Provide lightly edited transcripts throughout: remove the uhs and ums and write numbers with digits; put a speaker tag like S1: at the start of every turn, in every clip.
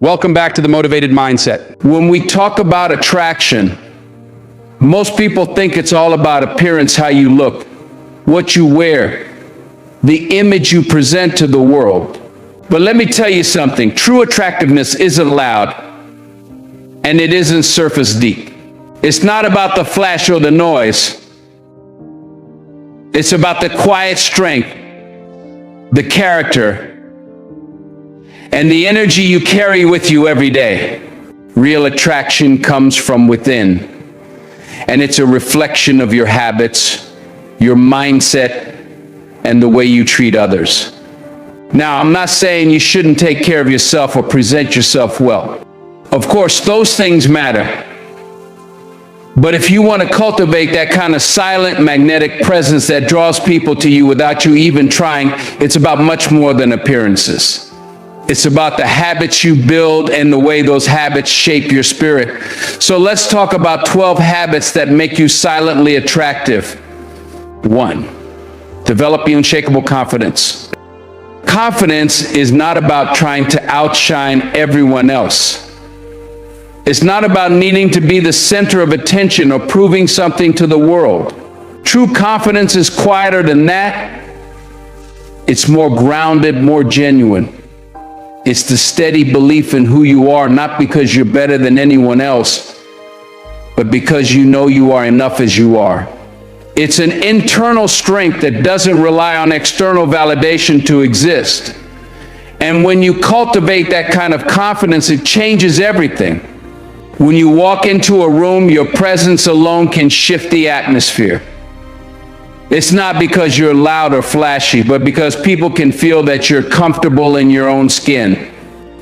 S1: Welcome back to the Motivated Mindset. When we talk about attraction, most people think it's all about appearance, how you look, what you wear, the image you present to the world. But let me tell you something, true attractiveness isn't loud, and it isn't surface deep. It's not about the flash or the noise. It's about the quiet strength, the character, and the energy you carry with you every day. Real attraction comes from within, and it's a reflection of your habits, your mindset, and the way you treat others. Now, I'm not saying you shouldn't take care of yourself or present yourself well. Of course, those things matter. But if you want to cultivate that kind of silent, magnetic presence that draws people to you without you even trying, it's about much more than appearances. It's about the habits you build and the way those habits shape your spirit. So let's talk about 12 habits that make you silently attractive. 1, developing unshakable confidence. Confidence is not about trying to outshine everyone else. It's not about needing to be the center of attention or proving something to the world. True confidence is quieter than that. It's more grounded, more genuine. It's the steady belief in who you are, not because you're better than anyone else, but because you know you are enough as you are. It's an internal strength that doesn't rely on external validation to exist. And when you cultivate that kind of confidence, it changes everything. When you walk into a room, your presence alone can shift the atmosphere. It's not because you're loud or flashy, but because people can feel that you're comfortable in your own skin.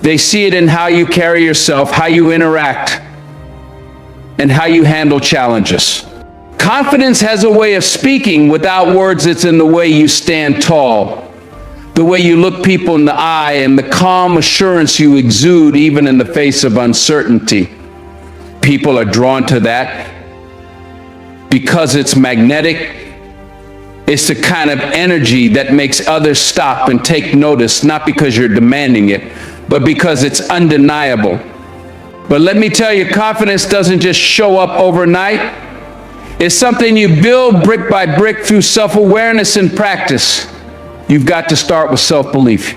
S1: They see it in how you carry yourself, how you interact, and how you handle challenges. Confidence has a way of speaking without words. It's in the way you stand tall, the way you look people in the eye, and the calm assurance you exude even in the face of uncertainty. People are drawn to that because it's magnetic. It's the kind of energy that makes others stop and take notice, not because you're demanding it, but because it's undeniable. But let me tell you, confidence doesn't just show up overnight. It's something you build brick by brick through self-awareness and practice. You've got to start with self-belief.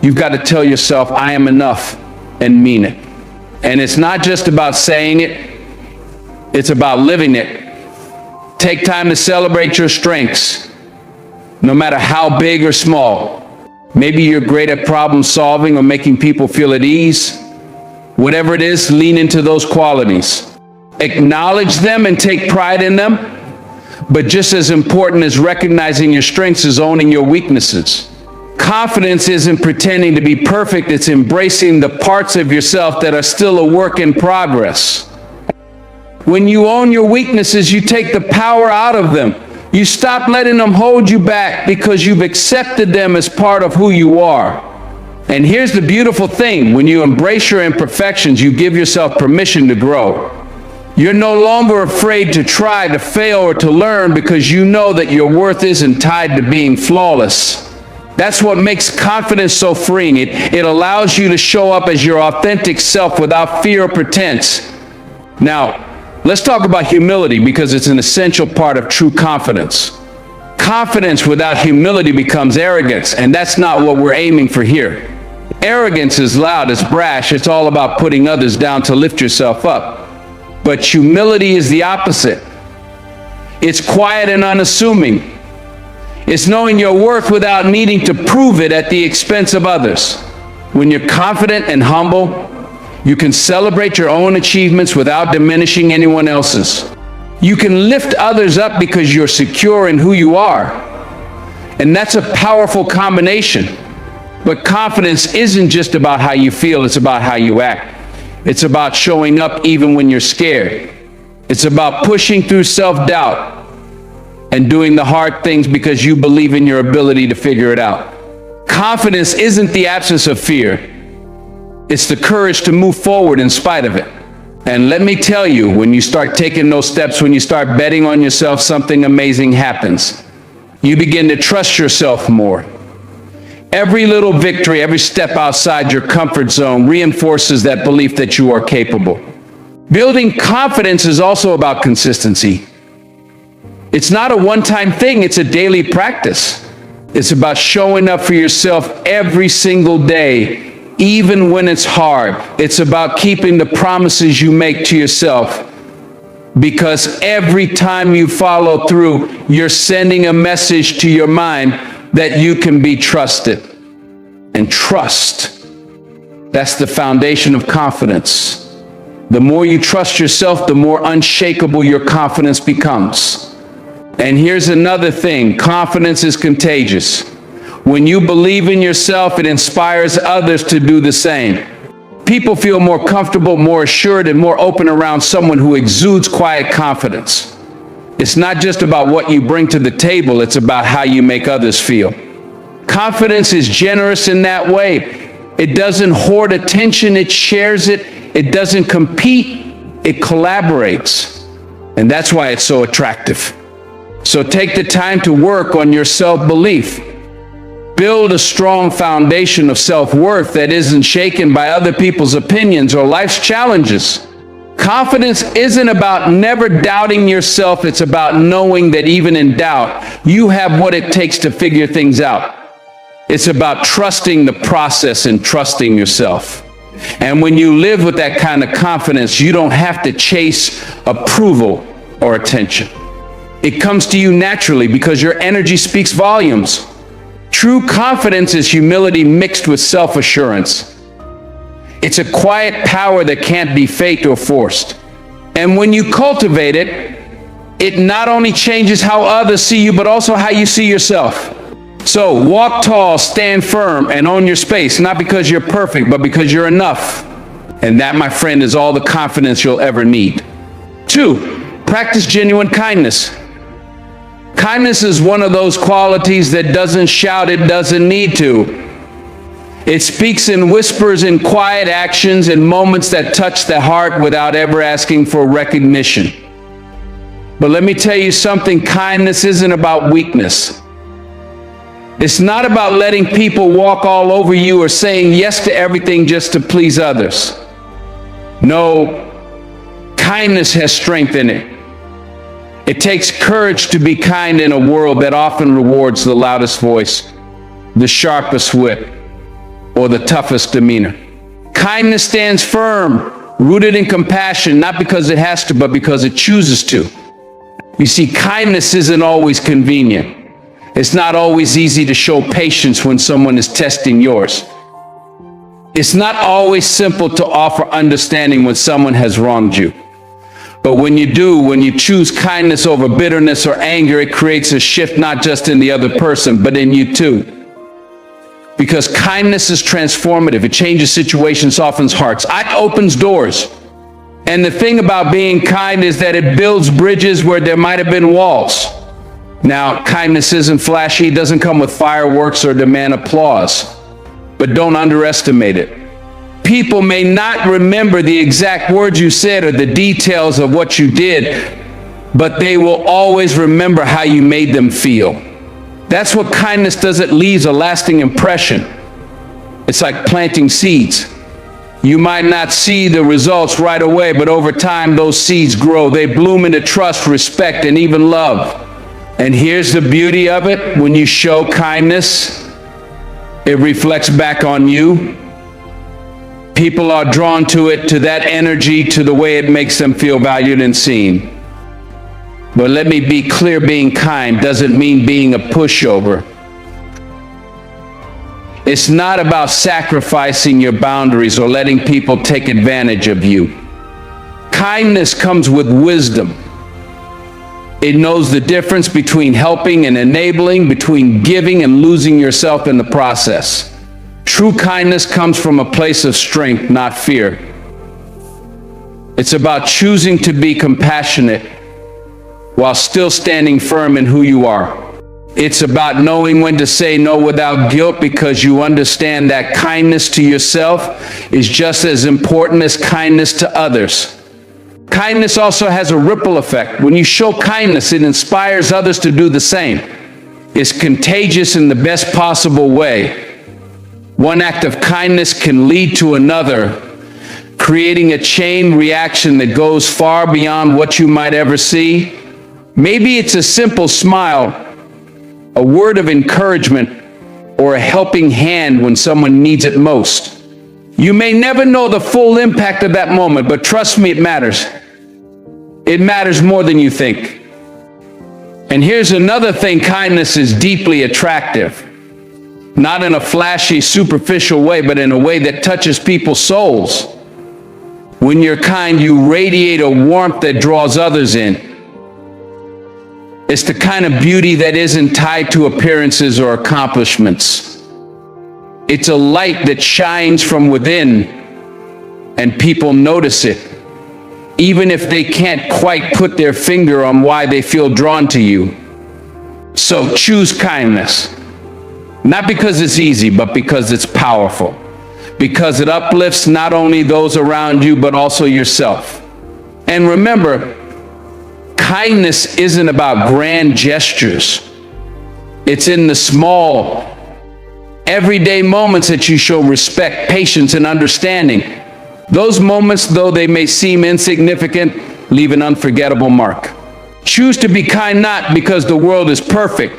S1: You've got to tell yourself, I am enough, and mean it. And it's not just about saying it, it's about living it. Take time to celebrate your strengths, no matter how big or small. Maybe you're great at problem solving or making people feel at ease. Whatever it is, lean into those qualities. Acknowledge them and take pride in them. But just as important as recognizing your strengths is owning your weaknesses. Confidence isn't pretending to be perfect, it's embracing the parts of yourself that are still a work in progress. When you own your weaknesses, you take the power out of them. You stop letting them hold you back because you've accepted them as part of who you are. And here's the beautiful thing, when you embrace your imperfections, you give yourself permission to grow. You're no longer afraid to try, to fail, or to learn because you know that your worth isn't tied to being flawless. That's what makes confidence so freeing. It allows you to show up as your authentic self without fear or pretense. Now, let's talk about humility because it's an essential part of true confidence. Confidence without humility becomes arrogance, and that's not what we're aiming for here. Arrogance is loud, it's brash, it's all about putting others down to lift yourself up. But humility is the opposite. It's quiet and unassuming. It's knowing your worth without needing to prove it at the expense of others. When you're confident and humble, you can celebrate your own achievements without diminishing anyone else's. You can lift others up because you're secure in who you are. And that's a powerful combination. But confidence isn't just about how you feel, it's about how you act. It's about showing up even when you're scared. It's about pushing through self-doubt and doing the hard things because you believe in your ability to figure it out. Confidence isn't the absence of fear. It's the courage to move forward in spite of it. And let me tell you, when you start taking those steps, when you start betting on yourself, something amazing happens. You begin to trust yourself more. Every little victory, every step outside your comfort zone reinforces that belief that you are capable. Building confidence is also about consistency. It's not a one-time thing, it's a daily practice. It's about showing up for yourself every single day, even when it's hard. It's about keeping the promises you make to yourself, because every time you follow through, you're sending a message to your mind that you can be trusted. And trust, that's the foundation of confidence. The more you trust yourself, the more unshakable your confidence becomes. And here's another thing, confidence is contagious. When you believe in yourself, it inspires others to do the same. People feel more comfortable, more assured, and more open around someone who exudes quiet confidence. It's not just about what you bring to the table, it's about how you make others feel. Confidence is generous in that way. It doesn't hoard attention, it shares it. It doesn't compete, it collaborates. And that's why it's so attractive. So take the time to work on your self-belief. Build a strong foundation of self-worth that isn't shaken by other people's opinions or life's challenges. Confidence isn't about never doubting yourself, it's about knowing that even in doubt, you have what it takes to figure things out. It's about trusting the process and trusting yourself. And when you live with that kind of confidence, you don't have to chase approval or attention. It comes to you naturally because your energy speaks volumes. True confidence is humility mixed with self-assurance. It's a quiet power that can't be faked or forced. And when you cultivate it, it not only changes how others see you, but also how you see yourself. So walk tall, stand firm, and own your space, not because you're perfect, but because you're enough. And that, my friend, is all the confidence you'll ever need. 2, practice genuine kindness. Kindness is one of those qualities that doesn't shout, it doesn't need to. It speaks in whispers, in quiet actions, in moments that touch the heart without ever asking for recognition. But let me tell you something, kindness isn't about weakness. It's not about letting people walk all over you or saying yes to everything just to please others. No, kindness has strength in it. It takes courage to be kind in a world that often rewards the loudest voice, the sharpest wit, or the toughest demeanor. Kindness stands firm, rooted in compassion, not because it has to, but because it chooses to. You see, kindness isn't always convenient. It's not always easy to show patience when someone is testing yours. It's not always simple to offer understanding when someone has wronged you. But when you do, when you choose kindness over bitterness or anger, it creates a shift not just in the other person, but in you too. Because kindness is transformative. It changes situations, softens hearts, it opens doors. And the thing about being kind is that it builds bridges where there might have been walls. Now, kindness isn't flashy, it doesn't come with fireworks or demand applause. But don't underestimate it. People may not remember the exact words you said or the details of what you did, but they will always remember how you made them feel. That's what kindness does. It leaves a lasting impression. It's like planting seeds. You might not see the results right away, but over time those seeds grow. They bloom into trust, respect, and even love. And here's the beauty of it. When you show kindness, it reflects back on you. People are drawn to it, to that energy, to the way it makes them feel valued and seen. But let me be clear, being kind doesn't mean being a pushover. It's not about sacrificing your boundaries or letting people take advantage of you. Kindness comes with wisdom. It knows the difference between helping and enabling, between giving and losing yourself in the process. True kindness comes from a place of strength, not fear. It's about choosing to be compassionate while still standing firm in who you are. It's about knowing when to say no without guilt, because you understand that kindness to yourself is just as important as kindness to others. Kindness also has a ripple effect. When you show kindness, it inspires others to do the same. It's contagious in the best possible way. One act of kindness can lead to another, creating a chain reaction that goes far beyond what you might ever see. Maybe it's a simple smile, a word of encouragement, or a helping hand when someone needs it most. You may never know the full impact of that moment, but trust me, it matters. It matters more than you think. And here's another thing: kindness is deeply attractive. Not in a flashy, superficial way, but in a way that touches people's souls. When you're kind, you radiate a warmth that draws others in. It's the kind of beauty that isn't tied to appearances or accomplishments. It's a light that shines from within, and people notice it, even if they can't quite put their finger on why they feel drawn to you. So choose kindness. Not because it's easy, but because it's powerful. Because it uplifts not only those around you, but also yourself. And remember, kindness isn't about grand gestures. It's in the small, everyday moments that you show respect, patience, and understanding. Those moments, though they may seem insignificant, leave an unforgettable mark. Choose to be kind not because the world is perfect,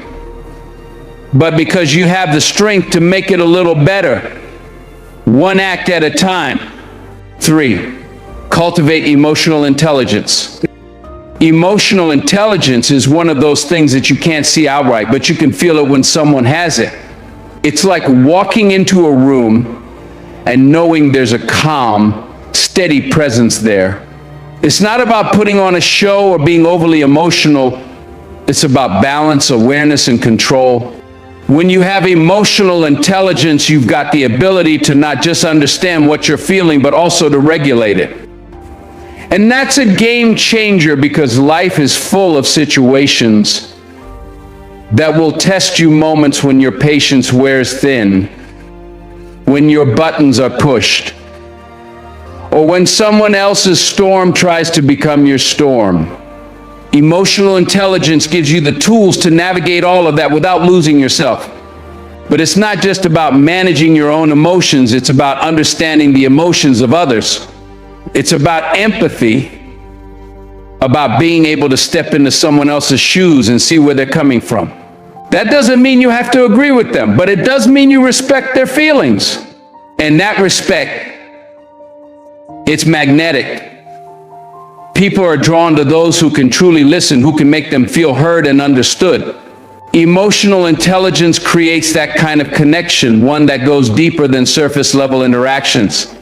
S1: but because you have the strength to make it a little better, one act at a time. 3, cultivate emotional intelligence. Emotional intelligence is one of those things that you can't see outright, but you can feel it when someone has it. It's like walking into a room and knowing there's a calm, steady presence there. It's not about putting on a show or being overly emotional. It's about balance, awareness, and control. When you have emotional intelligence, you've got the ability to not just understand what you're feeling, but also to regulate it. And that's a game changer, because life is full of situations that will test you, moments when your patience wears thin, when your buttons are pushed, or when someone else's storm tries to become your storm. Emotional intelligence gives you the tools to navigate all of that without losing yourself. But it's not just about managing your own emotions, it's about understanding the emotions of others. It's about empathy, about being able to step into someone else's shoes and see where they're coming from. That doesn't mean you have to agree with them, but it does mean you respect their feelings. And that respect, it's magnetic. People are drawn to those who can truly listen, who can make them feel heard and understood. Emotional intelligence creates that kind of connection, one that goes deeper than surface level interactions.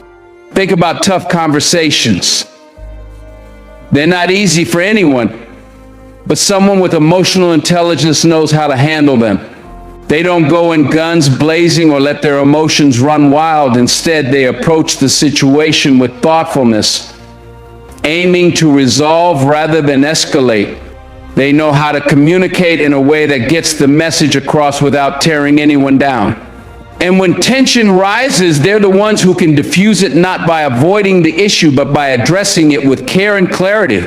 S1: Think about tough conversations. They're not easy for anyone, but someone with emotional intelligence knows how to handle them. They don't go in guns blazing or let their emotions run wild. Instead, they approach the situation with thoughtfulness, aiming to resolve rather than escalate. They know how to communicate in a way that gets the message across without tearing anyone down. And when tension rises, they're the ones who can diffuse it, not by avoiding the issue, but by addressing it with care and clarity.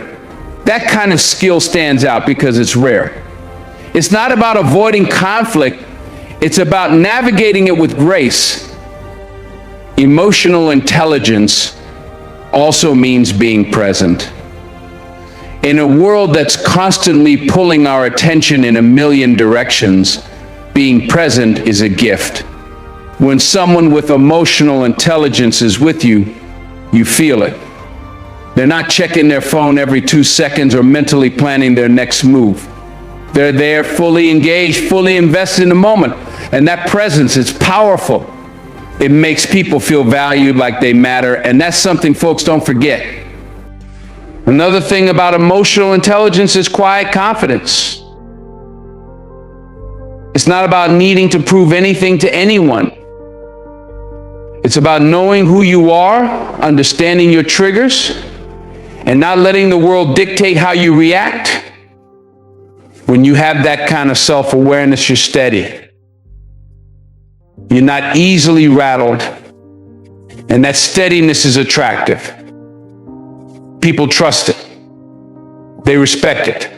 S1: That kind of skill stands out because it's rare. It's not about avoiding conflict, it's about navigating it with grace. Emotional intelligence also means being present. In a world that's constantly pulling our attention in a million directions, being present is a gift. When someone with emotional intelligence is with you, you feel it. They're not checking their phone every 2 seconds or mentally planning their next move. They're there, fully engaged, fully invested in the moment. And that presence is powerful. It makes people feel valued, like they matter, and that's something folks don't forget. Another thing about emotional intelligence is quiet confidence. It's not about needing to prove anything to anyone. It's about knowing who you are, understanding your triggers, and not letting the world dictate how you react. When you have that kind of self-awareness, you're steady. You're not easily rattled, and that steadiness is attractive. People trust it. They respect it.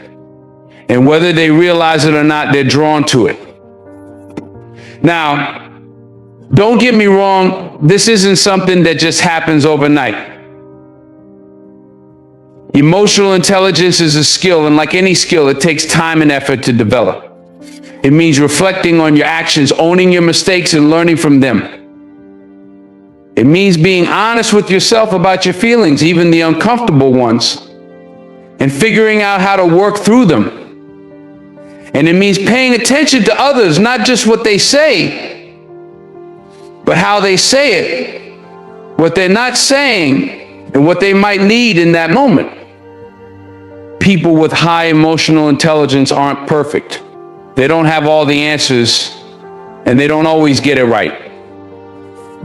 S1: And whether they realize it or not, they're drawn to it. Now, Don't get me wrong, this isn't something that just happens overnight. Emotional intelligence is a skill, and like any skill, it takes time and effort to develop. It means reflecting on your actions, owning your mistakes, and learning from them. It means being honest with yourself about your feelings, even the uncomfortable ones, and figuring out how to work through them. And it means paying attention to others, not just what they say, but how they say it, what they're not saying, and what they might need in that moment. People with high emotional intelligence aren't perfect. They don't have all the answers, and they don't always get it right.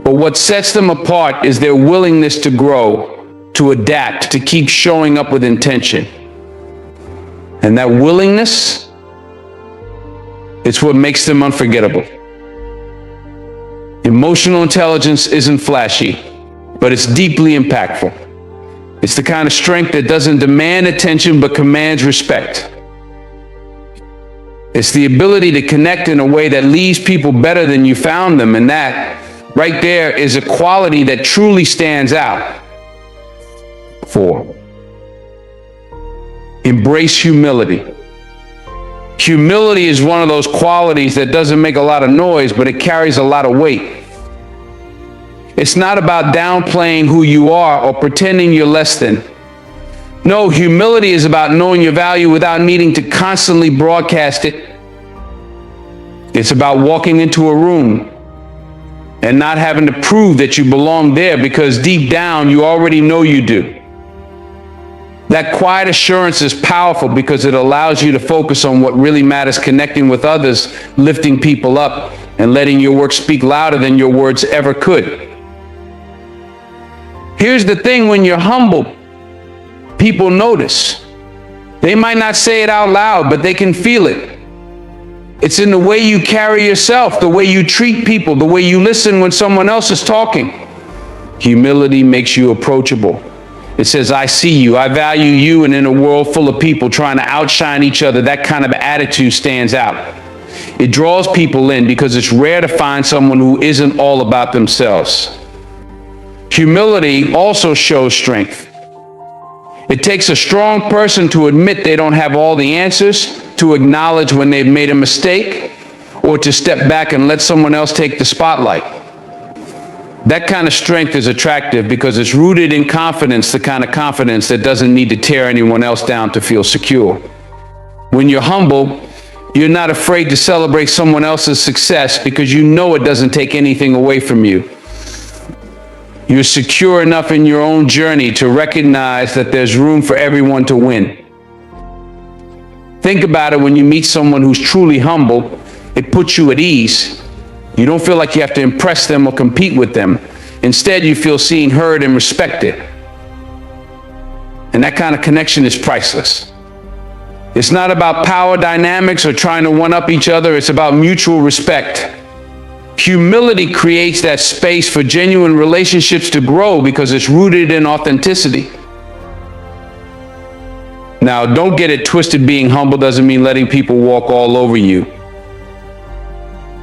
S1: But what sets them apart is their willingness to grow, to adapt, to keep showing up with intention. And that willingness, it's what makes them unforgettable. Emotional intelligence isn't flashy, but it's deeply impactful. It's the kind of strength that doesn't demand attention but commands respect. It's the ability to connect in a way that leaves people better than you found them, and that right there is a quality that truly stands out. 4, embrace humility. Humility is one of those qualities that doesn't make a lot of noise, but it carries a lot of weight. It's not about downplaying who you are or pretending you're less than. No, humility is about knowing your value without needing to constantly broadcast it. It's about walking into a room and not having to prove that you belong there, because deep down you already know you do. That quiet assurance is powerful because it allows you to focus on what really matters, connecting with others, lifting people up, and letting your work speak louder than your words ever could. Here's the thing, when you're humble, people notice. They might not say it out loud, but they can feel it. It's in the way you carry yourself, the way you treat people, the way you listen when someone else is talking. Humility makes you approachable. It says, I see you, I value you, and in a world full of people trying to outshine each other, that kind of attitude stands out. It draws people in because it's rare to find someone who isn't all about themselves. Humility also shows strength. It takes a strong person to admit they don't have all the answers, to acknowledge when they've made a mistake, or to step back and let someone else take the spotlight. That kind of strength is attractive because it's rooted in confidence, the kind of confidence that doesn't need to tear anyone else down to feel secure. When you're humble, you're not afraid to celebrate someone else's success because you know it doesn't take anything away from you. You're secure enough in your own journey to recognize that there's room for everyone to win. Think about it, when you meet someone who's truly humble, it puts you at ease. You don't feel like you have to impress them or compete with them. Instead, you feel seen, heard, and respected. And that kind of connection is priceless. It's not about power dynamics or trying to one-up each other. It's about mutual respect. Humility creates that space for genuine relationships to grow because it's rooted in authenticity. Now, don't get it twisted. Being humble doesn't mean letting people walk all over you.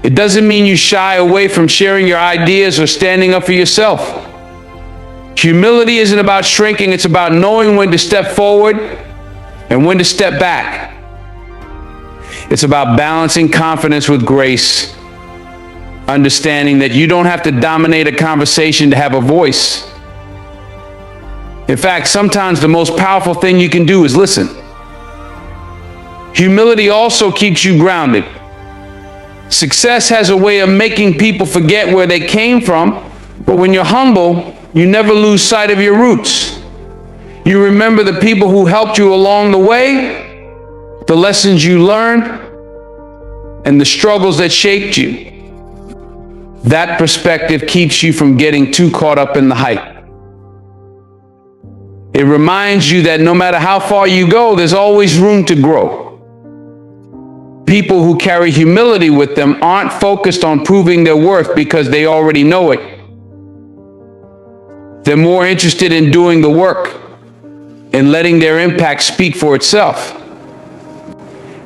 S1: It doesn't mean you shy away from sharing your ideas or standing up for yourself. Humility isn't about shrinking. It's about knowing when to step forward and when to step back. It's about balancing confidence with grace, understanding that you don't have to dominate a conversation to have a voice. In fact, sometimes the most powerful thing you can do is listen. Humility also keeps you grounded. Success has a way of making people forget where they came from, but when you're humble, you never lose sight of your roots. You remember the people who helped you along the way, the lessons you learned, and the struggles that shaped you. That perspective keeps you from getting too caught up in the hype. It reminds you that no matter how far you go, there's always room to grow. People who carry humility with them aren't focused on proving their worth because they already know it. They're more interested in doing the work and letting their impact speak for itself.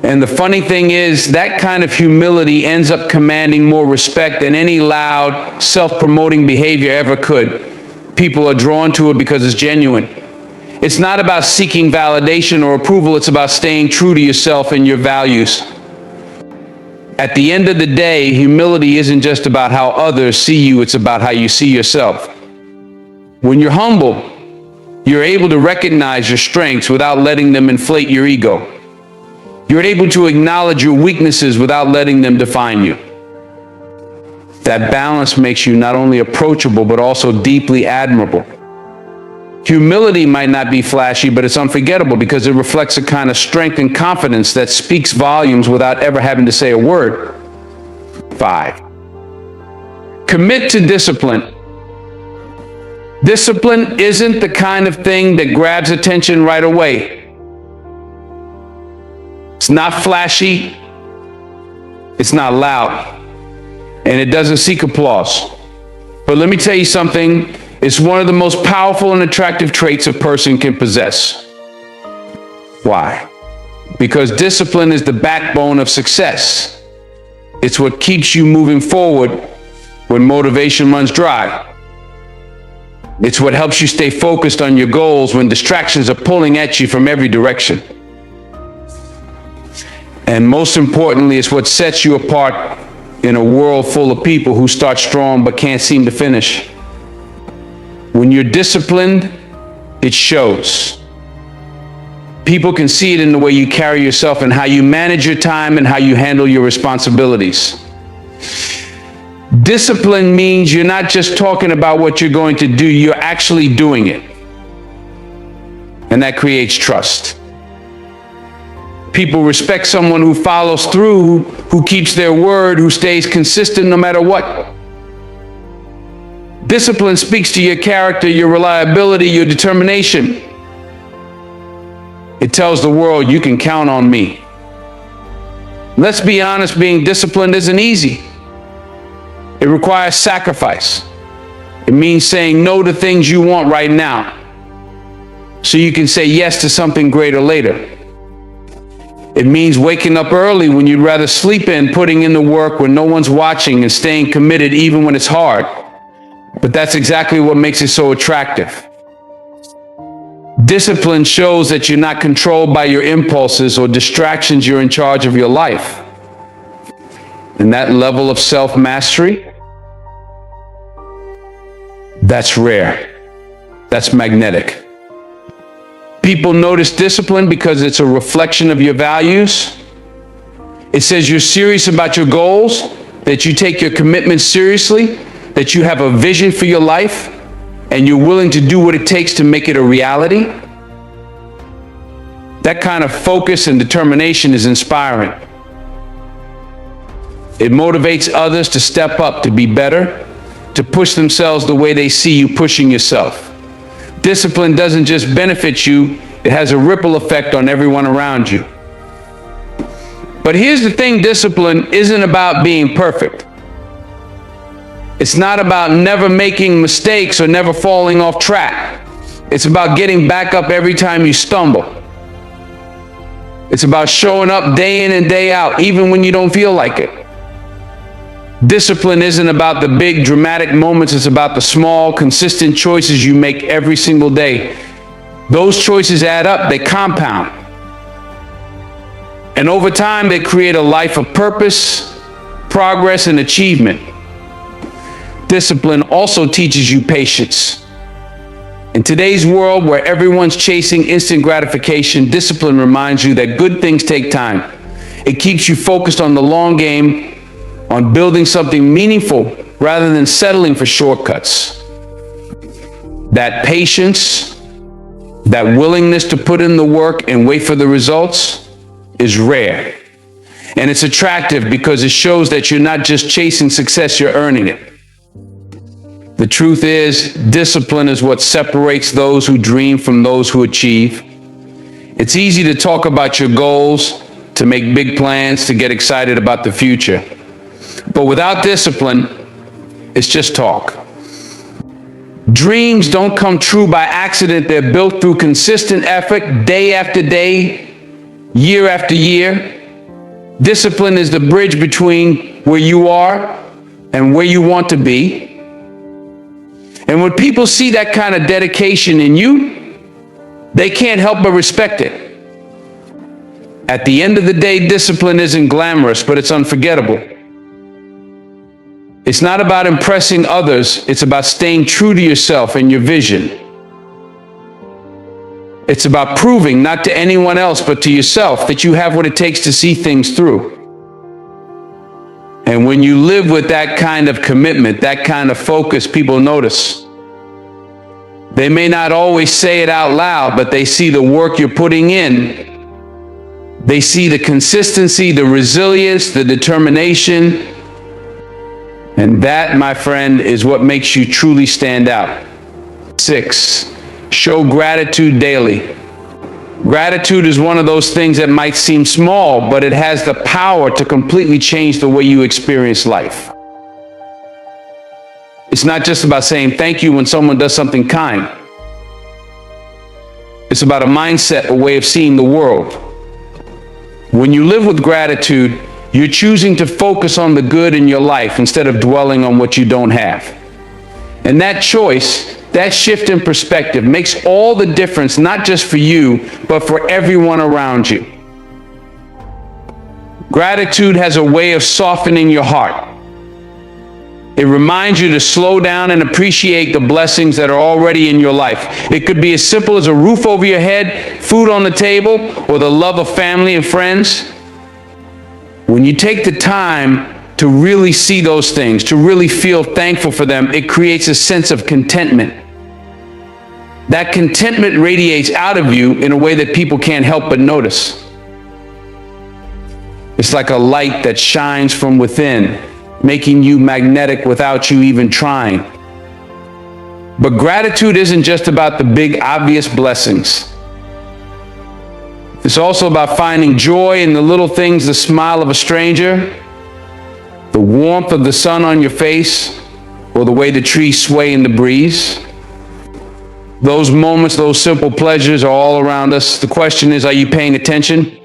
S1: And the funny thing is, that kind of humility ends up commanding more respect than any loud, self-promoting behavior ever could. People are drawn to it because it's genuine. It's not about seeking validation or approval. It's about staying true to yourself and your values. At the end of the day, humility isn't just about how others see you. It's about how you see yourself. When you're humble, you're able to recognize your strengths without letting them inflate your ego. You're able to acknowledge your weaknesses without letting them define you. That balance makes you not only approachable, but also deeply admirable. Humility might not be flashy, but it's unforgettable because it reflects a kind of strength and confidence that speaks volumes without ever having to say a word. 5. Commit to discipline. Discipline isn't the kind of thing that grabs attention right away. It's not flashy, it's not loud, and it doesn't seek applause. But let me tell you something, it's one of the most powerful and attractive traits a person can possess. Why? Because discipline is the backbone of success. It's what keeps you moving forward when motivation runs dry. It's what helps you stay focused on your goals when distractions are pulling at you from every direction. And most importantly, it's what sets you apart in a world full of people who start strong but can't seem to finish. When you're disciplined, it shows. People can see it in the way you carry yourself and how you manage your time and how you handle your responsibilities. Discipline means you're not just talking about what you're going to do, you're actually doing it. And that creates trust. People respect someone who follows through, who keeps their word, who stays consistent no matter what. Discipline speaks to your character, your reliability, your determination. It tells the world you can count on me. Let's be honest, being disciplined isn't easy. It requires sacrifice. It means saying no to things you want right now, so you can say yes to something greater later. It means waking up early when you'd rather sleep in, putting in the work when no one's watching, and staying committed even when it's hard. But that's exactly what makes it so attractive. Discipline shows that you're not controlled by your impulses or distractions. You're in charge of your life. And that level of self-mastery, that's rare. That's magnetic. People notice discipline because it's a reflection of your values. It says you're serious about your goals, that you take your commitments seriously, that you have a vision for your life, and you're willing to do what it takes to make it a reality. That kind of focus and determination is inspiring. It motivates others to step up, to be better, to push themselves the way they see you pushing yourself. Discipline doesn't just benefit you, it has a ripple effect on everyone around you. But here's the thing, discipline isn't about being perfect. It's not about never making mistakes or never falling off track. It's about getting back up every time you stumble. It's about showing up day in and day out, even when you don't feel like it. Discipline isn't about the big dramatic moments, it's about the small, consistent choices you make every single day. Those choices add up, they compound. And over time, they create a life of purpose, progress, and achievement. Discipline also teaches you patience. In today's world where everyone's chasing instant gratification, discipline reminds you that good things take time. It keeps you focused on the long game, on building something meaningful rather than settling for shortcuts. That patience, that willingness to put in the work and wait for the results is rare. And it's attractive because it shows that you're not just chasing success, you're earning it. The truth is, discipline is what separates those who dream from those who achieve. It's easy to talk about your goals, to make big plans, to get excited about the future. But without discipline, it's just talk. Dreams don't come true by accident. They're built through consistent effort, day after day, year after year. Discipline is the bridge between where you are and where you want to be. And when people see that kind of dedication in you, they can't help but respect it. At the end of the day, discipline isn't glamorous, but it's unforgettable. It's not about impressing others. It's about staying true to yourself and your vision. It's about proving, not to anyone else, but to yourself, that you have what it takes to see things through. And when you live with that kind of commitment, that kind of focus, people notice. They may not always say it out loud, but they see the work you're putting in. They see the consistency, the resilience, the determination. And that, my friend, is what makes you truly stand out. 6, show gratitude daily. Gratitude is one of those things that might seem small, but it has the power to completely change the way you experience life. It's not just about saying thank you when someone does something kind. It's about a mindset, a way of seeing the world. When you live with gratitude, you're choosing to focus on the good in your life instead of dwelling on what you don't have. And that choice, that shift in perspective, makes all the difference, not just for you, but for everyone around you. Gratitude has a way of softening your heart. It reminds you to slow down and appreciate the blessings that are already in your life. It could be as simple as a roof over your head, food on the table, or the love of family and friends. When you take the time to really see those things, to really feel thankful for them, it creates a sense of contentment. That contentment radiates out of you in a way that people can't help but notice. It's like a light that shines from within, making you magnetic without you even trying. But gratitude isn't just about the big, obvious blessings. It's also about finding joy in the little things, the smile of a stranger, the warmth of the sun on your face, or the way the trees sway in the breeze. Those moments, those simple pleasures are all around us. The question is, are you paying attention?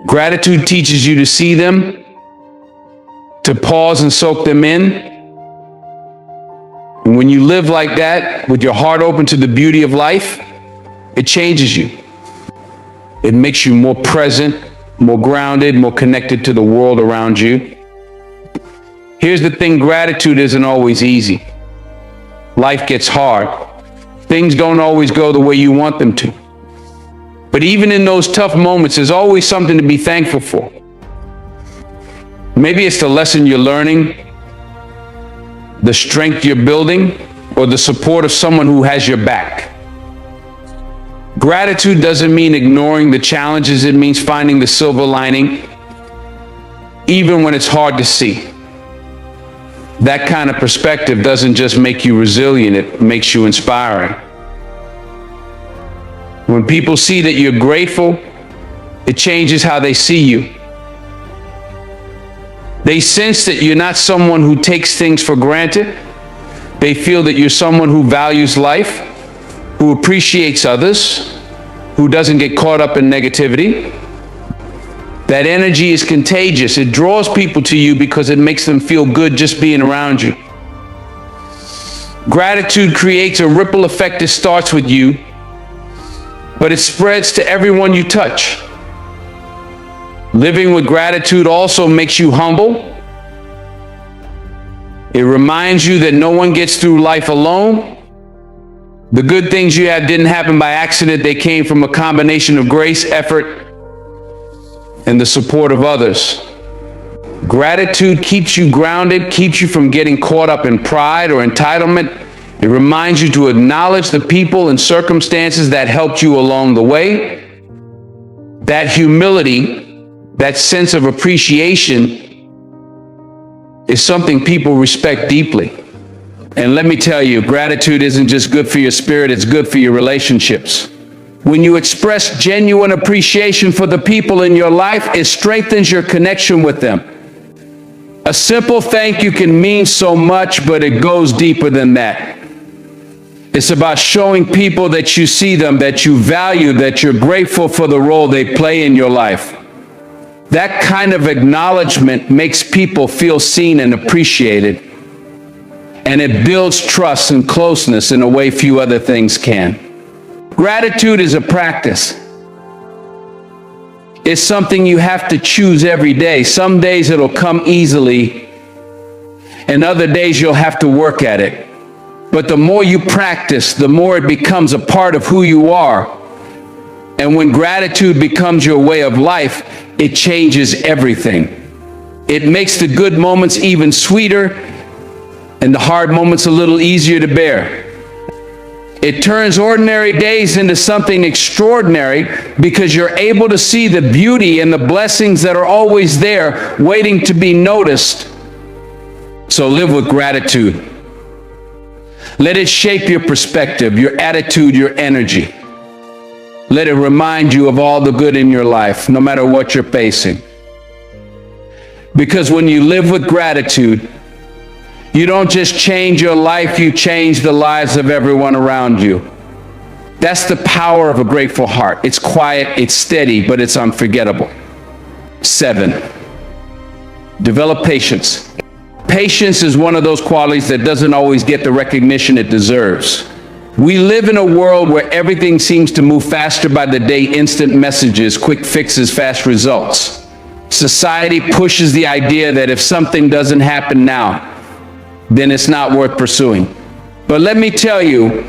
S1: Gratitude teaches you to see them, to pause and soak them in. And when you live like that, with your heart open to the beauty of life, it changes you. It makes you more present, more grounded, more connected to the world around you. Here's the thing, gratitude isn't always easy. Life gets hard. Things don't always go the way you want them to. But even in those tough moments, there's always something to be thankful for. Maybe it's the lesson you're learning, the strength you're building, or the support of someone who has your back. Gratitude doesn't mean ignoring the challenges. It means finding the silver lining, even when it's hard to see. That kind of perspective doesn't just make you resilient, it makes you inspiring. When people see that you're grateful, it changes how they see you. They sense that you're not someone who takes things for granted. They feel that you're someone who values life, who appreciates others, who doesn't get caught up in negativity. That energy is contagious. It draws people to you because it makes them feel good just being around you. Gratitude creates a ripple effect that starts with you, but it spreads to everyone you touch. Living with gratitude also makes you humble. It reminds you that no one gets through life alone. The good things you have didn't happen by accident. They came from a combination of grace, effort, and the support of others. Gratitude keeps you grounded, keeps you from getting caught up in pride or entitlement. It reminds you to acknowledge the people and circumstances that helped you along the way. That humility, that sense of appreciation, is something people respect deeply. And let me tell you, gratitude isn't just good for your spirit, it's good for your relationships. When you express genuine appreciation for the people in your life, it strengthens your connection with them. A simple thank you can mean so much, but it goes deeper than that. It's about showing people that you see them, that you value, that you're grateful for the role they play in your life. That kind of acknowledgement makes people feel seen and appreciated, and it builds trust and closeness in a way few other things can. Gratitude is a practice. It's something you have to choose every day. Some days it'll come easily, and other days you'll have to work at it. But the more you practice, the more it becomes a part of who you are. And when gratitude becomes your way of life, it changes everything. It makes the good moments even sweeter and the hard moments a little easier to bear. It turns ordinary days into something extraordinary because you're able to see the beauty and the blessings that are always there waiting to be noticed. So live with gratitude. Let it shape your perspective, your attitude, your energy. Let it remind you of all the good in your life, no matter what you're facing. Because when you live with gratitude, you don't just change your life, you change the lives of everyone around you. That's the power of a grateful heart. It's quiet, it's steady, but it's unforgettable. 7, develop patience. Patience is one of those qualities that doesn't always get the recognition it deserves. We live in a world where everything seems to move faster by the day, instant messages, quick fixes, fast results. Society pushes the idea that if something doesn't happen now, then it's not worth pursuing. But let me tell you,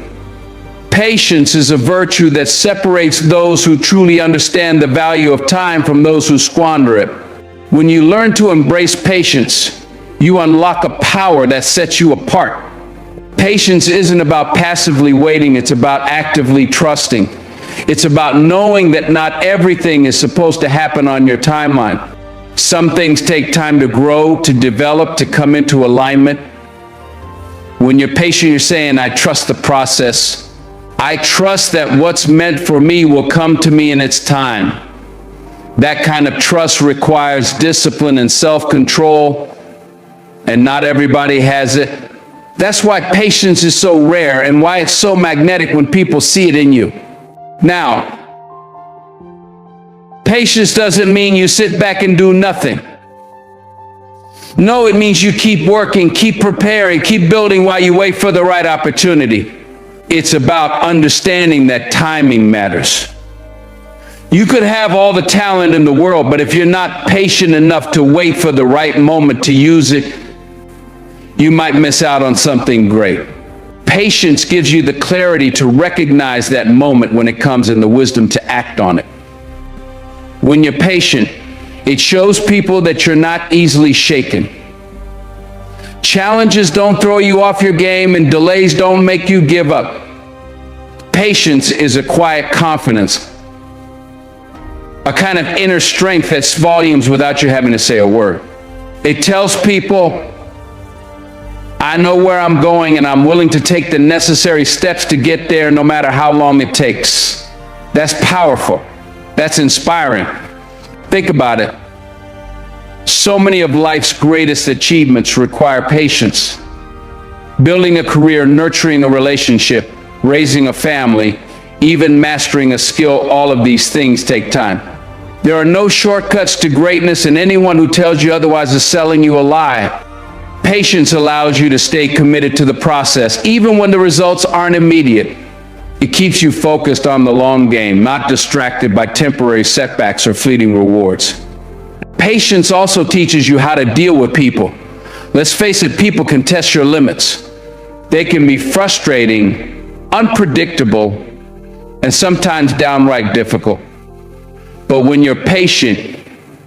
S1: patience is a virtue that separates those who truly understand the value of time from those who squander it. When you learn to embrace patience, you unlock a power that sets you apart. Patience isn't about passively waiting, it's about actively trusting. It's about knowing that not everything is supposed to happen on your timeline. Some things take time to grow, to develop, to come into alignment. When you're patient, you're saying, I trust the process. I trust that what's meant for me will come to me in its time. That kind of trust requires discipline and self-control, and not everybody has it. That's why patience is so rare and why it's so magnetic when people see it in you. Now, patience doesn't mean you sit back and do nothing. No, it means you keep working, keep preparing, keep building while you wait for the right opportunity. It's about understanding that timing matters. You could have all the talent in the world, but if you're not patient enough to wait for the right moment to use it, you might miss out on something great. Patience gives you the clarity to recognize that moment when it comes and the wisdom to act on it. When you're patient, it shows people that you're not easily shaken. Challenges don't throw you off your game, and delays don't make you give up. Patience is a quiet confidence, a kind of inner strength that speaks volumes without you having to say a word. It tells people, I know where I'm going and I'm willing to take the necessary steps to get there no matter how long it takes. That's powerful. That's inspiring. Think about it. So many of life's greatest achievements require patience. Building a career, nurturing a relationship, raising a family, even mastering a skill, all of these things take time. There are no shortcuts to greatness, and anyone who tells you otherwise is selling you a lie. Patience allows you to stay committed to the process, even when the results aren't immediate. It keeps you focused on the long game, not distracted by temporary setbacks or fleeting rewards. Patience also teaches you how to deal with people. Let's face it, people can test your limits. They can be frustrating, unpredictable, and sometimes downright difficult. But when you're patient,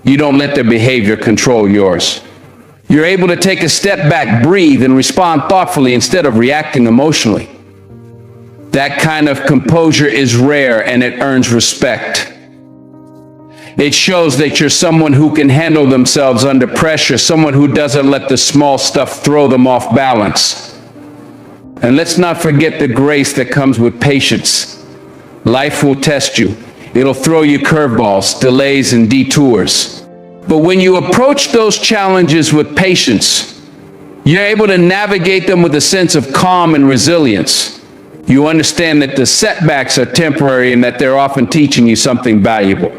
S1: you don't let their behavior control yours. You're able to take a step back, breathe, and respond thoughtfully instead of reacting emotionally. That kind of composure is rare, and it earns respect. It shows that you're someone who can handle themselves under pressure, someone who doesn't let the small stuff throw them off balance. And let's not forget the grace that comes with patience. Life will test you. It'll throw you curveballs, delays, and detours. But when you approach those challenges with patience, you're able to navigate them with a sense of calm and resilience. You understand that the setbacks are temporary and that they're often teaching you something valuable.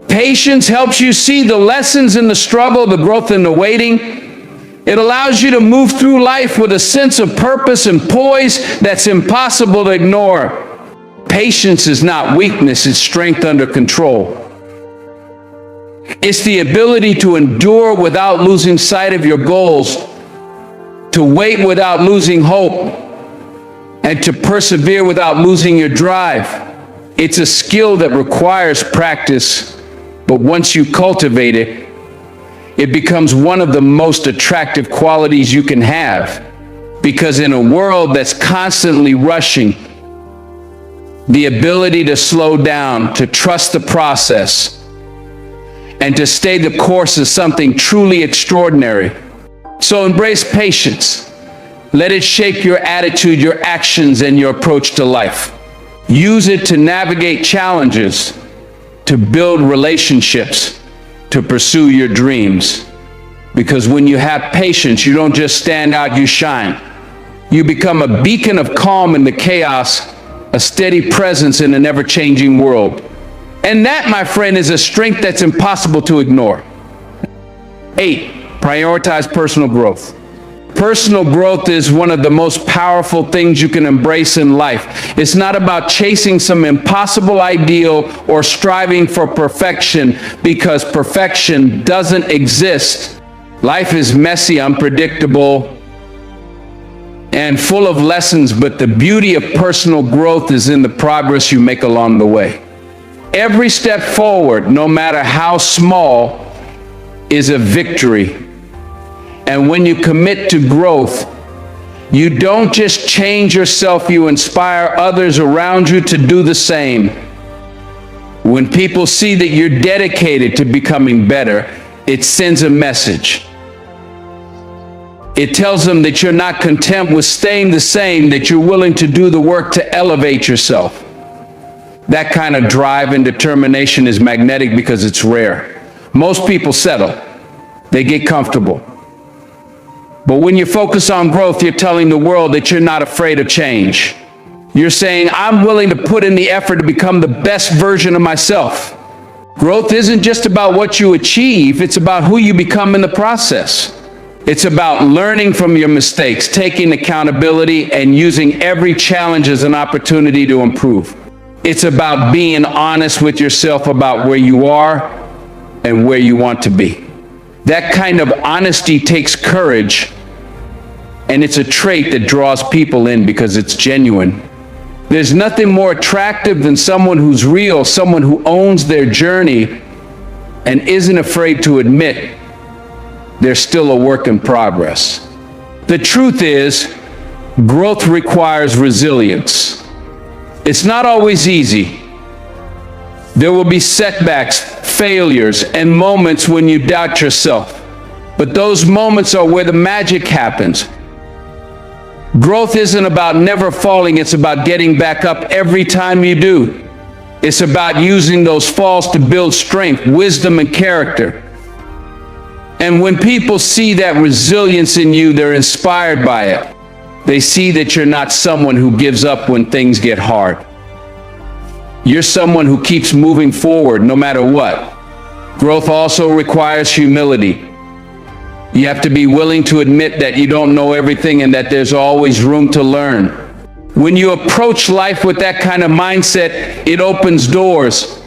S1: Patience helps you see the lessons in the struggle, the growth in the waiting. It allows you to move through life with a sense of purpose and poise that's impossible to ignore. Patience is not weakness, it's strength under control. It's the ability to endure without losing sight of your goals, to wait without losing hope, and to persevere without losing your drive. It's a skill that requires practice, but once you cultivate it, it becomes one of the most attractive qualities you can have. Because in a world that's constantly rushing, the ability to slow down, to trust the process, and to stay the course is something truly extraordinary. So embrace patience. Let it shape your attitude, your actions, and your approach to life. Use it to navigate challenges, to build relationships, to pursue your dreams. Because when you have patience, you don't just stand out, you shine. You become a beacon of calm in the chaos, a steady presence in an ever-changing world. And that, my friend, is a strength that's impossible to ignore. 8, prioritize personal growth. Personal growth is one of the most powerful things you can embrace in life. It's not about chasing some impossible ideal or striving for perfection, because perfection doesn't exist. Life is messy, unpredictable, and full of lessons, but the beauty of personal growth is in the progress you make along the way. Every step forward, no matter how small, is a victory. And when you commit to growth, you don't just change yourself, you inspire others around you to do the same. When people see that you're dedicated to becoming better, it sends a message. It tells them that you're not content with staying the same, that you're willing to do the work to elevate yourself. That kind of drive and determination is magnetic because it's rare. Most people settle. They get comfortable. But when you focus on growth, you're telling the world that you're not afraid of change. You're saying, I'm willing to put in the effort to become the best version of myself. Growth isn't just about what you achieve, it's about who you become in the process. It's about learning from your mistakes, taking accountability, and using every challenge as an opportunity to improve. It's about being honest with yourself about where you are and where you want to be. That kind of honesty takes courage, and it's a trait that draws people in because it's genuine. There's nothing more attractive than someone who's real, someone who owns their journey and isn't afraid to admit they're still a work in progress. The truth is, growth requires resilience. It's not always easy. There will be setbacks, failures, and moments when you doubt yourself. But those moments are where the magic happens. Growth isn't about never falling, it's about getting back up every time you do. It's about using those falls to build strength, wisdom, and character. And when people see that resilience in you, they're inspired by it. They see that you're not someone who gives up when things get hard. You're someone who keeps moving forward no matter what. Growth also requires humility. You have to be willing to admit that you don't know everything and that there's always room to learn. When you approach life with that kind of mindset, it opens doors.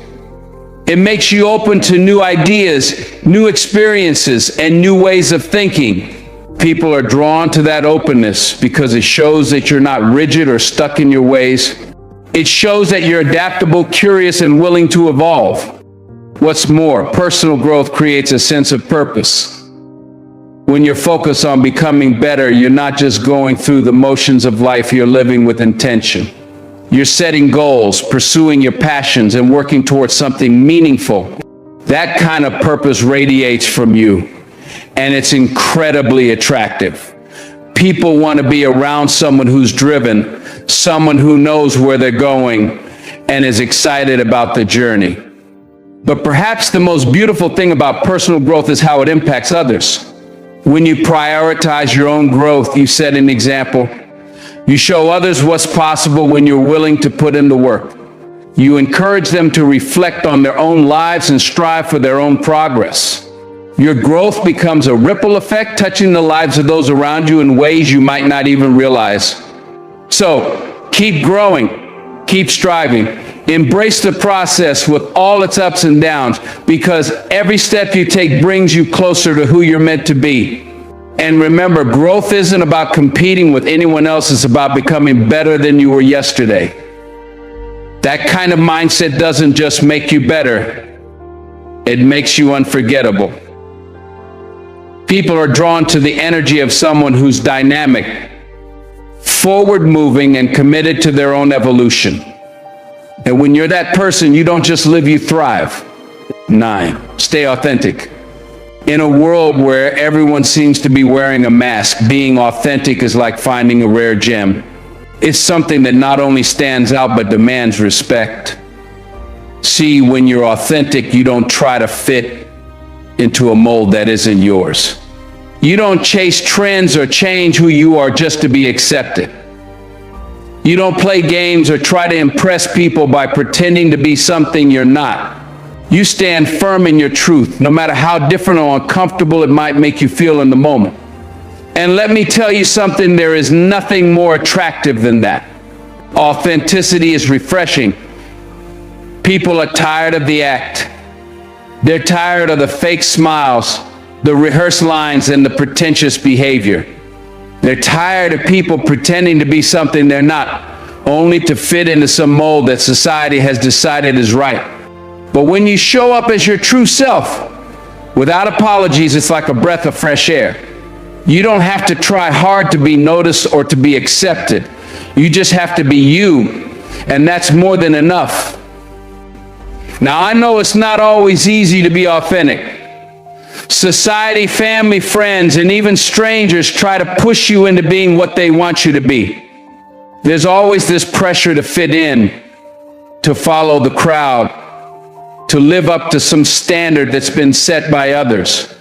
S1: It makes you open to new ideas, new experiences, and new ways of thinking. People are drawn to that openness because it shows that you're not rigid or stuck in your ways. It shows that you're adaptable, curious, and willing to evolve. What's more, personal growth creates a sense of purpose. When you're focused on becoming better, you're not just going through the motions of life, you're living with intention. You're setting goals, pursuing your passions, and working towards something meaningful. That kind of purpose radiates from you, and it's incredibly attractive. People want to be around someone who's driven, someone who knows where they're going, and is excited about the journey. But perhaps the most beautiful thing about personal growth is how it impacts others. When you prioritize your own growth, you set an example. You show others what's possible when you're willing to put in the work. You encourage them to reflect on their own lives and strive for their own progress. Your growth becomes a ripple effect, touching the lives of those around you in ways you might not even realize. So, keep growing, keep striving. Embrace the process with all its ups and downs, because every step you take brings you closer to who you're meant to be. And remember, growth isn't about competing with anyone else, it's about becoming better than you were yesterday. That kind of mindset doesn't just make you better, it makes you unforgettable. People are drawn to the energy of someone who's dynamic, forward-moving, and committed to their own evolution. And when you're that person, you don't just live, you thrive. 9, stay authentic. In a world where everyone seems to be wearing a mask, being authentic is like finding a rare gem. It's something that not only stands out, but demands respect. See, when you're authentic, you don't try to fit into a mold that isn't yours. You don't chase trends or change who you are just to be accepted. You don't play games or try to impress people by pretending to be something you're not. You stand firm in your truth, no matter how different or uncomfortable it might make you feel in the moment. And let me tell you something, there is nothing more attractive than that. Authenticity is refreshing. People are tired of the act. They're tired of the fake smiles, the rehearsed lines, and the pretentious behavior. They're tired of people pretending to be something they're not, only to fit into some mold that society has decided is right. But when you show up as your true self, without apologies, it's like a breath of fresh air. You don't have to try hard to be noticed or to be accepted. You just have to be you, and that's more than enough. Now, I know it's not always easy to be authentic. Society, family, friends, and even strangers try to push you into being what they want you to be. There's always this pressure to fit in, to follow the crowd, to live up to some standard that's been set by others.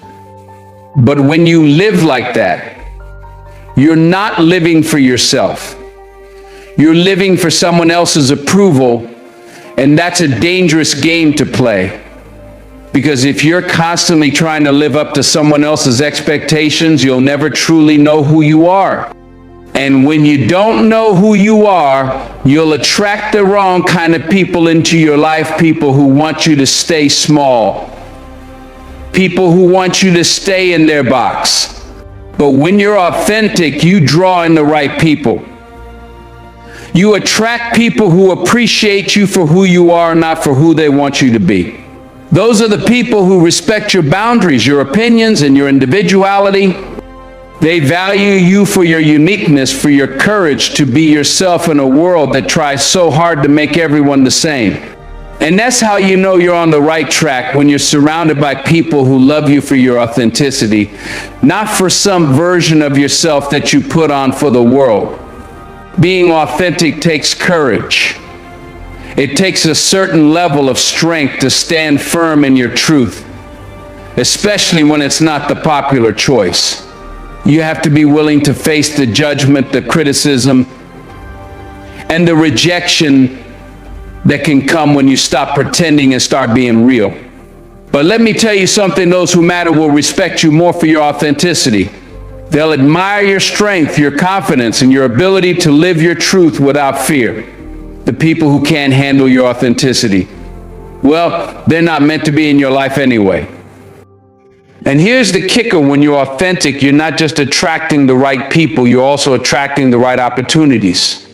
S1: But when you live like that, you're not living for yourself. You're living for someone else's approval, and that's a dangerous game to play. Because if you're constantly trying to live up to someone else's expectations, you'll never truly know who you are. And when you don't know who you are, you'll attract the wrong kind of people into your life, people who want you to stay small, people who want you to stay in their box. But when you're authentic, you draw in the right people. You attract people who appreciate you for who you are, not for who they want you to be. Those are the people who respect your boundaries, your opinions, and your individuality. They value you for your uniqueness, for your courage to be yourself in a world that tries so hard to make everyone the same. And that's how you know you're on the right track, when you're surrounded by people who love you for your authenticity, not for some version of yourself that you put on for the world. Being authentic takes courage. It takes a certain level of strength to stand firm in your truth, especially when it's not the popular choice. You have to be willing to face the judgment, the criticism, and the rejection that can come when you stop pretending and start being real. But let me tell you something, those who matter will respect you more for your authenticity. They'll admire your strength, your confidence, and your ability to live your truth without fear. The people who can't handle your authenticity, well, they're not meant to be in your life anyway. And here's the kicker: when you're authentic, you're not just attracting the right people, you're also attracting the right opportunities.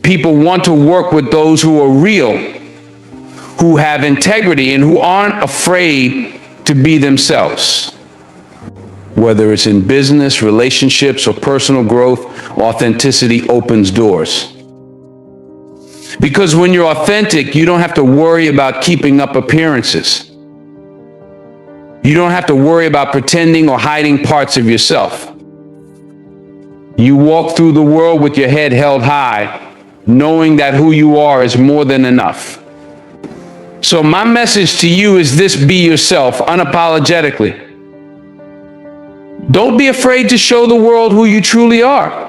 S1: People want to work with those who are real, who have integrity, and who aren't afraid to be themselves. Whether it's in business, relationships, or personal growth, authenticity opens doors. Because when you're authentic, you don't have to worry about keeping up appearances. You don't have to worry about pretending or hiding parts of yourself. You walk through the world with your head held high, knowing that who you are is more than enough. So my message to you is this: be yourself unapologetically. Don't be afraid to show the world who you truly are.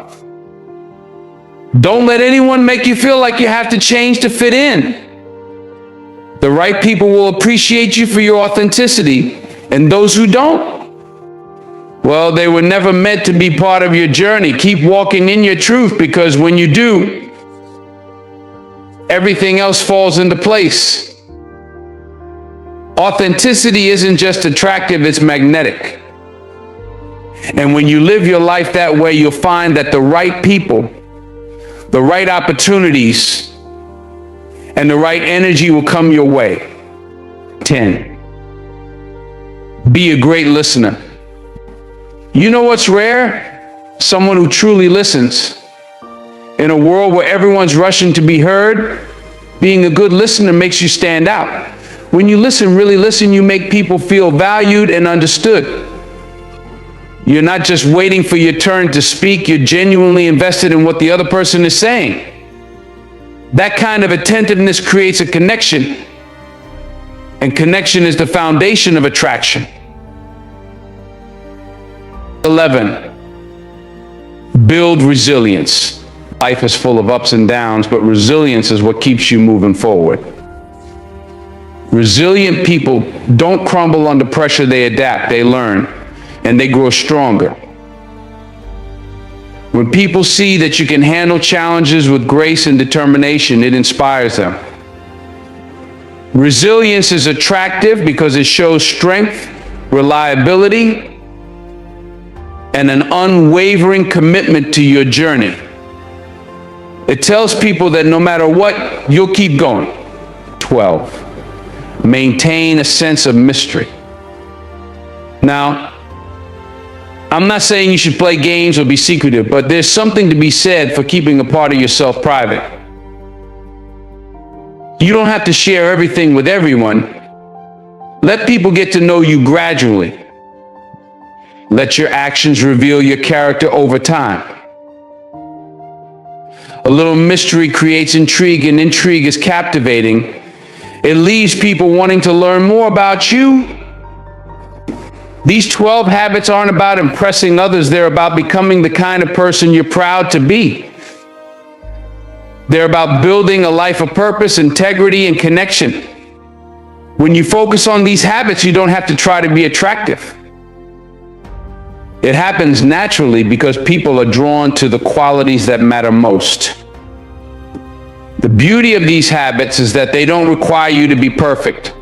S1: Don't let anyone make you feel like you have to change to fit in. The right people will appreciate you for your authenticity, and those who don't, well, they were never meant to be part of your journey. Keep walking in your truth, because when you do, everything else falls into place. Authenticity isn't just attractive, it's magnetic. And when you live your life that way, you'll find that the right people, the right opportunities, and the right energy will come your way. 10. Be a great listener. You know what's rare? Someone who truly listens. In a world where everyone's rushing to be heard, being a good listener makes you stand out. When you listen, really listen, you make people feel valued and understood. You're not just waiting for your turn to speak, you're genuinely invested in what the other person is saying. That kind of attentiveness creates a connection, and connection is the foundation of attraction. 11. Build resilience. Life is full of ups and downs, but resilience is what keeps you moving forward. Resilient people don't crumble under pressure, they adapt, they learn, and they grow stronger. When people see that you can handle challenges with grace and determination, it inspires them. Resilience is attractive because it shows strength, reliability, and an unwavering commitment to your journey. It tells people that no matter what, you'll keep going. 12. Maintain a sense of mystery. Now, I'm not saying you should play games or be secretive, but there's something to be said for keeping a part of yourself private. You don't have to share everything with everyone. Let people get to know you gradually. Let your actions reveal your character over time. A little mystery creates intrigue, and intrigue is captivating. It leaves people wanting to learn more about you. These 12 habits aren't about impressing others. They're about becoming the kind of person you're proud to be. They're about building a life of purpose, integrity, and connection. When you focus on these habits, you don't have to try to be attractive. It happens naturally because people are drawn to the qualities that matter most. The beauty of these habits is that they don't require you to be perfect.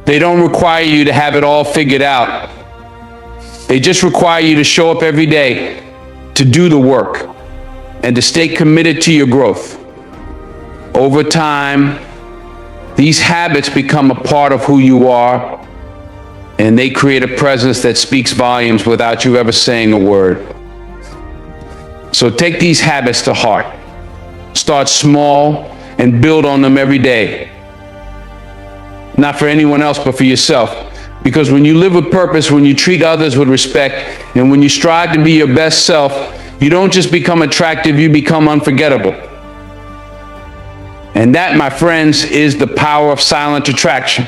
S1: They don't require you to have it all figured out. They just require you to show up every day, to do the work, and to stay committed to your growth. Over time, these habits become a part of who you are, and they create a presence that speaks volumes without you ever saying a word. So take these habits to heart. Start small and build on them every day. Not for anyone else, but for yourself. Because when you live with purpose, when you treat others with respect, and when you strive to be your best self, you don't just become attractive, you become unforgettable. And that, my friends, is the power of silent attraction.